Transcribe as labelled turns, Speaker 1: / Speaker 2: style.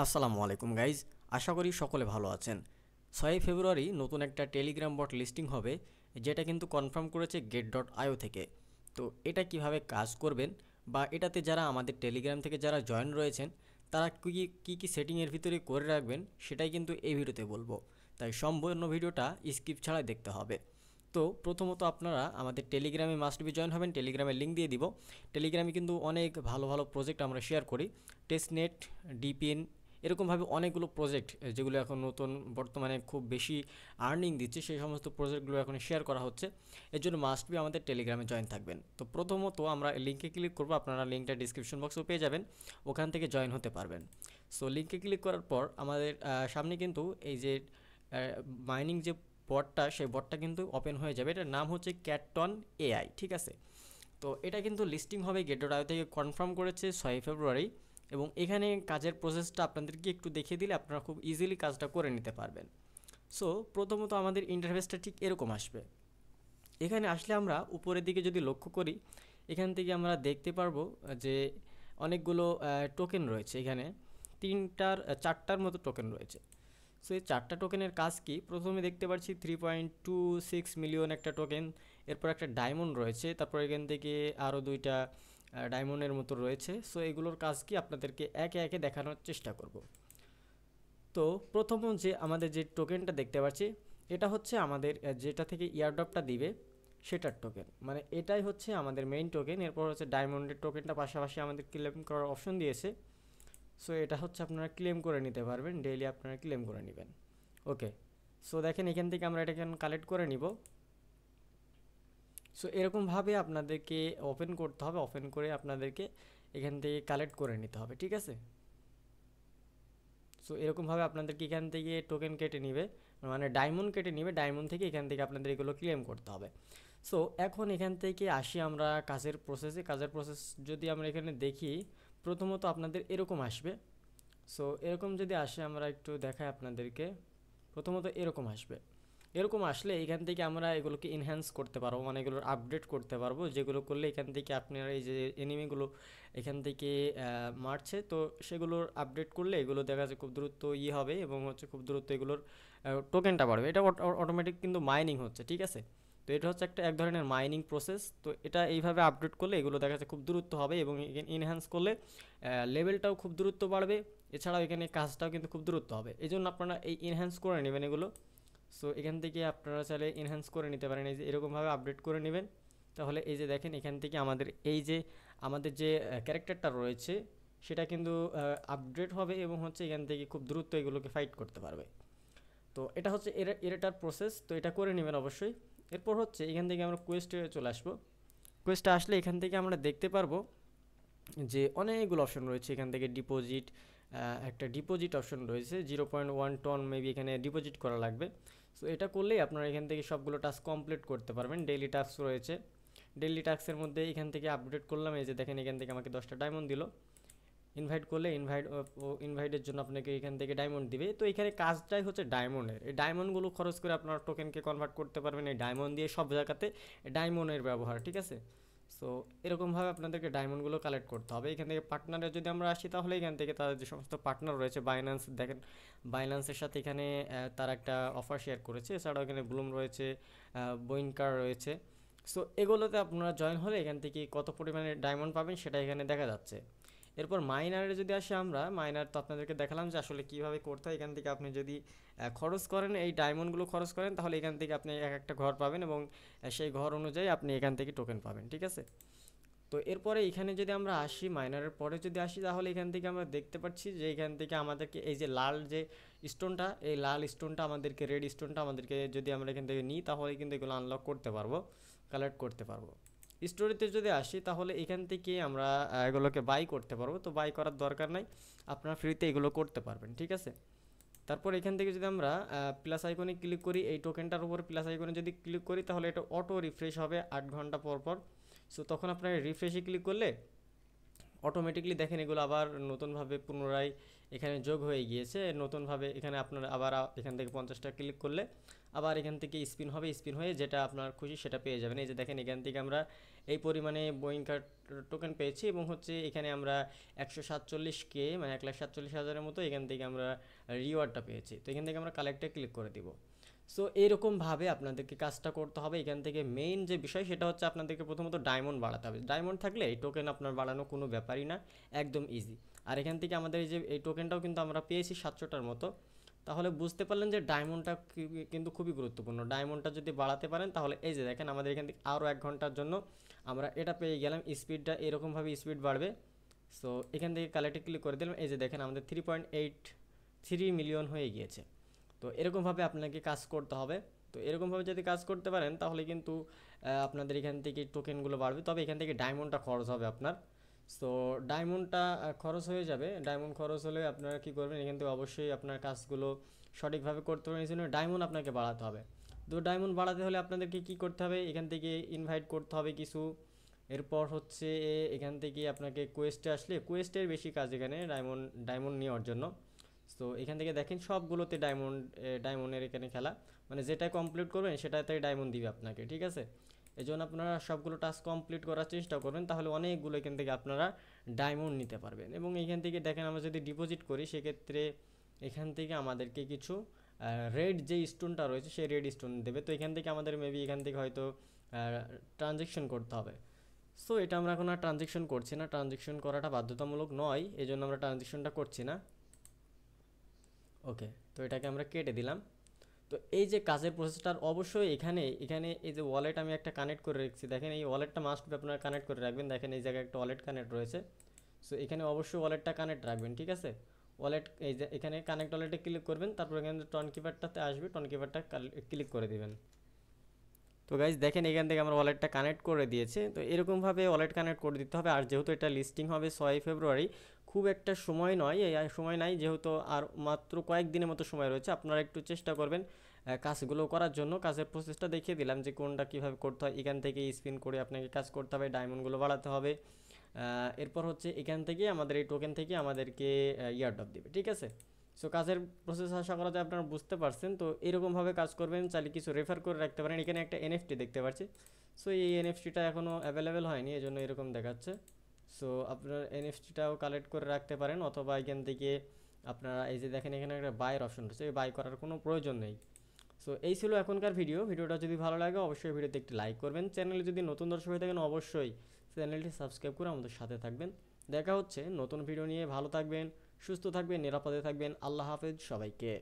Speaker 1: আসসালামু আলাইকুম গাইজ, আশা করি সকলে ভালো আছেন। 6 ফেব্রুয়ারি নতুন একটা টেলিগ্রাম বট লিস্টিং হবে, যেটা কিন্তু কনফার্ম করেছে get.io থেকে। তো এটা কিভাবে কাজ করবেন বা এটাতে যারা আমাদের টেলিগ্রাম থেকে যারা জয়েন রয়েছেন তারা কী কী কী সেটিংয়ের ভিতরে করে রাখবেন সেটাই কিন্তু এই ভিডিওতে বলবো। তাই সম্পূর্ণ ভিডিওটা স্কিপ ছাড়াই দেখতে হবে। তো প্রথমত আপনারা আমাদের টেলিগ্রামে মাস্ট বি জয়েন হবেন। টেলিগ্রামের লিঙ্ক দিয়ে দিব। টেলিগ্রামে কিন্তু অনেক ভালো ভালো প্রজেক্ট আমরা শেয়ার করি। টেস্টনেট, ডিপিএন, এরকমভাবে অনেকগুলো প্রজেক্ট যেগুলো এখন নতুন বর্তমানে খুব বেশি আর্নিং দিচ্ছে, সেই সমস্ত প্রজেক্টগুলো এখন শেয়ার করা হচ্ছে। এর জন্য মাস্ট বি আমাদের টেলিগ্রামে জয়েন থাকবেন। তো প্রথমত আমরা লিঙ্কে ক্লিক করব, আপনারা লিঙ্কটা ডিসক্রিপশন বক্সেও পেয়ে যাবেন, ওখান থেকে জয়েন হতে পারবেন। সো লিঙ্কে ক্লিক করার পর আমাদের সামনে কিন্তু এই যে মাইনিং যে বটটা, সেই বটটা কিন্তু ওপেন হয়ে যাবে। এটার নাম হচ্ছে ক্যাটটন এআই, ঠিক আছে। তো এটা কিন্তু লিস্টিং হবে get.io থেকে, কনফার্ম করেছে 6 ফেব্রুয়ারি। এবং এখানে কাজের প্রসেসটা আপনাদেরকে একটু দেখিয়ে দিলে আপনারা খুব ইজিলি কাজটা করে নিতে পারবেন। সো প্রথমত আমাদের ইন্টারফেসটা ঠিক এরকম আসবে। এখানে আসলে আমরা উপরের দিকে যদি লক্ষ্য করি, এখান থেকে আমরা দেখতে পারবো যে অনেকগুলো টোকেন রয়েছে। এখানে চারটার মতো টোকেন রয়েছে। সো এই চারটা টোকেনের কাজ কি? প্রথমে দেখতে পাচ্ছি 3.26 মিলিয়ন একটা টোকেন, এরপর একটা ডায়মন্ড রয়েছে, তারপর এখান থেকে আরও দুইটা ডায়মন্ডের মতো রয়েছে। সো এগুলোর কাজ কি আপনাদেরকে একে একে দেখানোর চেষ্টা করব। তো প্রথম যে আমাদের যে টোকেনটা দেখতে পাচ্ছি, এটা হচ্ছে আমাদের যেটা থেকে ইয়ারড্রপটা দিবে সেটার টোকেন, মানে এটাই হচ্ছে আমাদের মেইন টোকেন। এরপর হচ্ছে ডায়মন্ডের টোকেনটা পাশাপাশি আমাদের ক্লেম করার অপশন দিয়েছে। সো এটা হচ্ছে আপনারা ক্লেম করে নিতে পারবেন, ডেইলি আপনারা ক্লেম করে নেবেন। ওকে, সো দেখেন এখান থেকে আমরা এটা কালেক্ট করে নিব। সো এরকমভাবে আপনাদেরকে ওপেন করতে হবে, ওপেন করে আপনাদেরকে এখান থেকে কালেক্ট করে নিতে হবে, ঠিক আছে। সো এরকমভাবে আপনাদেরকে এখান থেকে টোকেন কেটে নিবে, মানে ডায়মন্ড কেটে নিবে, ডায়মন্ড থেকে এখান থেকে আপনাদের এগুলো ক্লেম করতে হবে। সো এখন এখান থেকে আসি আমরা কাজের প্রসেসে। কাজের প্রসেস যদি আমরা এখানে দেখি, প্রথমত আপনাদের এরকম আসবে। সো এরকম যদি আসে, আমরা একটু দেখাই আপনাদেরকে। প্রথমত এরকম আসবে। এরকম আসলে এখান থেকে আমরা এগুলোকে এনহ্যান্স করতে পারবো, মানে এগুলোর আপডেট করতে পারবো, যেগুলো করলে এখান থেকে আপনারা এই যে এনিমিগুলো এখান থেকে মারছে, তো সেগুলোর আপডেট করলে এগুলো দেখা যায় খুব দ্রুত হবে এবং হচ্ছে খুব দ্রুত এগুলোর টোকেনটা বাড়বে। এটা অটোমেটিক কিন্তু মাইনিং হচ্ছে, ঠিক আছে। তো এটা হচ্ছে এক ধরনের মাইনিং প্রসেস। তো এটা এইভাবে আপডেট করলে এগুলো দেখা যাচ্ছে খুব দ্রুত হবে এবং এনহ্যান্স করলে লেভেলটাও খুব দ্রুত বাড়বে। এছাড়াও এখানে কাজটাও কিন্তু খুব দ্রুত হবে, এই জন্য আপনারা এই এনহ্যান্স করে নেবেন এগুলো। সো এখান থেকে আপনারা চাইলে এনহ্যান্স করে নিতে পারেন, এই যে এরকমভাবে আপডেট করে নেবেন। তাহলে এই যে দেখেন এখান থেকে আমাদের যে ক্যারেক্টারটা রয়েছে সেটা কিন্তু আপডেট হবে এবং হচ্ছে এখান থেকে খুব দ্রুত এগুলোকে ফাইট করতে পারবে। তো এটা হচ্ছে এটার প্রসেস, তো এটা করে নেবেন অবশ্যই। এরপর হচ্ছে এখান থেকে আমরা কোয়েস্টে চলে আসবো। কোয়েস্টে আসলে এখান থেকে আমরা দেখতে পারবো যে অনেকগুলো অপশন রয়েছে। এখান থেকে ডিপোজিট, একটা ডিপোজিট অপশন রয়েছে, 0.1 টন মেবি এখানে ডিপোজিট করা লাগবে। সো এটা করলেই আপনারা এখান থেকে সবগুলো টাস্ক কমপ্লিট করতে পারবেন। ডেইলি টাস্ক রয়েছে, ডেইলি টাস্কের মধ্যে এখান থেকে আপডেট করলাম। এই যে দেখেন এখান থেকে আমাকে 10টা ডায়মন্ড দিল। ইনভাইট করলে ইনভাইটের জন্য আপনাকে এখান থেকে ডায়মন্ড দিবে। তো এখানে কাজটাই হচ্ছে ডায়মন্ডের, এই ডায়মন্ডগুলো খরচ করে আপনারা টোকেনকে কনভার্ট করতে পারবেন। এই ডায়মন্ড দিয়ে সব জায়গাতে ডায়মন্ডের ব্যবহার, ঠিক আছে। সো এরকমভাবে আপনাদেরকে ডায়মন্ডগুলো কালেক্ট করতে হবে। এখান থেকে পার্টনারে যদি আমরা আসি, তাহলে এখান থেকে তাদের যে সমস্ত পার্টনার রয়েছে, বাইন্যান্স দেখেন, বাইন্যান্সের সাথে এখানে তারা একটা অফার শেয়ার করেছে। এছাড়াও এখানে ব্লুম রয়েছে, বইনকার রয়েছে। সো এগুলোতে আপনারা জয়েন হলে এখান থেকে কত পরিমাণে ডায়মন্ড পাবেন সেটা এখানে দেখা যাচ্ছে। এরপর মাইনারে যদি আসি আমরা, মাইনার তো আপনাদেরকে দেখালাম যে আসলে কীভাবে করতে হয়। এখান থেকে আপনি যদি খরচ করেন, এই ডায়মন্ডগুলো খরচ করেন, তাহলে এখান থেকে আপনি এক একটা ঘর পাবেন এবং সেই ঘর অনুযায়ী আপনি এখান থেকে টোকেন পাবেন, ঠিক আছে। তো এরপরে এখানে যদি আমরা আসি, মাইনারের পরে যদি আসি, তাহলে এখান থেকে আমরা দেখতে পাচ্ছি যে এখান থেকে আমাদেরকে এই যে লাল যে স্টোনটা, এই লাল স্টোনটা আমাদেরকে, রেড স্টোনটা আমাদেরকে যদি আমরা এখান থেকে নিই, তাহলে কিন্তু এগুলো আনলক করতে পারবো, কালেক্ট করতে পারবো। স্টোরিতে যদি আসি, তাহলে এখান থেকে আমরা এগুলোকে বাই করতে পারবো। তো বাই করার দরকার নাই, আপনারা ফ্রিতে এগুলো করতে পারবেন, ঠিক আছে। তারপর এখান থেকে যদি আমরা প্লাস আইকনে ক্লিক করি, এই টোকেনটার উপর প্লাস আইকনে যদি ক্লিক করি, তাহলে এটা অটো রিফ্রেশ হবে 8 ঘন্টা পর পর। সো তখন আপনার রিফ্রেশে ক্লিক করলে অটোমেটিকলি দেখেন এগুলো আবার নতুনভাবে পুনরায় এখানে যোগ হয়ে গিয়েছে। নতুনভাবে এখানে আপনার আবার এখান থেকে 50টা ক্লিক করলে আবার এখান থেকে স্পিন হবে, স্পিন হয়ে যেটা আপনার খুশি সেটা পেয়ে যাবেন। এই যে দেখেন এখান থেকে আমরা এই পরিমাণে বোয়িং কার্ড টোকেন পেয়েছি এবং হচ্ছে এখানে আমরা 147K মানে 1,47,000-এর মতো এখান থেকে আমরা রিওয়ার্ডটা পেয়েছি। তো এখান থেকে আমরা কালেক্টে ক্লিক করে দিব। সো এরকমভাবে আপনাদেরকে কাজটা করতে হবে। এখান থেকে মেইন যে বিষয় সেটা হচ্ছে আপনাদেরকে প্রথমত ডায়মন্ড বাড়াতে হবে। ডায়মন্ড থাকলে এই টোকেন আপনার বাড়ানো কোনো ব্যাপারই না, একদম ইজি। আর এখান থেকে আমাদের এই যে এই টোকেনটাও কিন্তু আমরা পেয়েছি 700টার মতো। তাহলে বুঝতে পারলেন যে ডায়মন্ডটা কিন্তু খুবই গুরুত্বপূর্ণ। ডায়মন্ডটা যদি বাড়াতে পারেন তাহলে এই যে দেখেন আমাদের এখান থেকে আরও 1 ঘন্টার জন্য আমরা এটা পেয়ে গেলাম। স্পিডটা এরকমভাবে স্পিড বাড়বে। সো এখান থেকে কালেক্টে ক্লিক করে দিলাম। এই যে দেখেন আমাদের 3.83 মিলিয়ন হয়ে গিয়েছে। তো এরকমভাবে আপনাকে কাজ করতে হবে। তো এরকমভাবে যদি কাজ করতে পারেন তাহলে কিন্তু আপনাদের এখান থেকে টোকেনগুলো বাড়বে। তবে এখান থেকে ডায়মন্ডটা খরচ হবে আপনার। সো ডায়মন্ডটা খরচ হয়ে যাবে। ডায়মন্ড খরচ হলে আপনারা কী করবেন, এখান থেকে অবশ্যই আপনার কাজগুলো সঠিকভাবে করতে পারেন। এই জন্য ডায়মন্ড আপনাকে বাড়াতে হবে। তো ডায়মন্ড বাড়াতে হলে আপনাদেরকে কী করতে হবে, এখান থেকে ইনভাইট করতে হবে কিছু। এরপর হচ্ছে এখান থেকে আপনাকে কোয়েস্টে আসলে কোয়েস্টের বেশি কাজ এখানে ডায়মন্ড নেওয়ার জন্য। তো এখান থেকে দেখেন সবগুলোতে ডায়মন্ডের এখানে খেলা, মানে যেটা কমপ্লিট করবেন সেটাতে ডায়মন্ড দিবে আপনাকে, ঠিক আছে। এই জন্য আপনারা সবগুলো টাস্ক কমপ্লিট করার চেষ্টা করবেন, তাহলে অনেকগুলো এখান থেকে আপনারা ডায়মন্ড নিতে পারবেন। এবং এখান থেকে দেখেন আমরা যদি ডিপোজিট করি সেক্ষেত্রে এখান থেকে আমাদেরকে কিছু রেড যে স্টোনটা রয়েছে সেই রেড স্টোন দেবে। তো এখান থেকে আমাদের মেবি এখান থেকে হয়তো ট্রানজেকশন করতে হবে। সো এটা আমরা এখন আর ট্রানজেকশন করছি না, ট্রানজেকশন করাটা বাধ্যতামূলক নয়, এই জন্য আমরা ট্রানজেকশনটা করছি না। ওকে, তো এটাকে আমরা কেটে দিলাম। তো এই যে কাজের প্রসেসটার অবশ্যই এখানে এখানে এই যে ওয়ালেট আমি একটা কানেক্ট করে রেখেছি, দেখেন এই ওয়ালেটটা মাস্ট বি আপনারা কানেক্ট করে রাখবেন। দেখেন এই জায়গায় একটা ওয়ালেট কানেক্ট রয়েছে। সো এখানে অবশ্যই ওয়ালেটটা কানেক্ট রাখবেন, ঠিক আছে। ওয়ালেট এই যে এখানে কানেক্ট ওয়ালেটে ক্লিক করবেন, তারপর এখানে টন কিপারটাতে আসবে, টন কিপারটা ক্লিক করে দিবেন। তো গাইজ দেখেন এখান থেকে আমরা ওয়ালেটটা কানেক্ট করে দিয়েছে। তো এরকমভাবে ওয়ালেট কানেক্ট করে দিতে হবে। আর যেহেতু এটা লিস্টিং হবে 6 ফেব্রুয়ারি, খুব একটা সময় নয়, এই সময় নাই, যেহেতু আর মাত্র কয়েকদিনের মতো সময় রয়েছে। আপনারা একটু চেষ্টা করবেন কাজগুলো করার জন্য। কাজের প্রসেসটা দেখিয়ে দিলাম যে কোনটা কীভাবে করতে হয়। এখান থেকে স্পিন করে আপনাকে কাজ করতে হবে, ডায়মন্ডগুলো বাড়াতে হবে। এরপর হচ্ছে এখান থেকে আমাদের এই টোকেন থেকে আমাদেরকে ইয়ারড্রপ দেবে, ঠিক আছে। সো কাজের প্রসেস আশা করা যায় আপনারা বুঝতে পারছেন। তো এরকমভাবে কাজ করবেন, চাইলে কিছু রেফার করে রাখতে পারেন। এখানে একটা এনএফটি দেখতে পাচ্ছি। সো এই এনএফটিটা এখনও অ্যাভেলেবেল হয়নি, এই জন্য এরকম দেখাচ্ছে। সো আপনার এনএফটিটাও কালেক্ট করে রাখতে পারেন, অথবা এখান থেকে আপনারা এই যে দেখেন এখানে একটা বাইয়ের অপশন রয়েছে, এই বাই করার কোনো প্রয়োজন নেই। সো এই ছিল এখনকার ভিডিওটা যদি ভালো লাগে অবশ্যই ভিডিওতে একটি লাইক করবেন। চ্যানেলে যদি নতুন দর্শক হয়ে থাকেন অবশ্যই চ্যানেলটি সাবস্ক্রাইব করে আমাদের সাথে থাকবেন। দেখা হচ্ছে নতুন ভিডিও নিয়ে। ভালো থাকবেন, সুস্থ থাকবেন, নিরাপদে থাকবেন। আল্লাহ হাফেজ সবাইকে।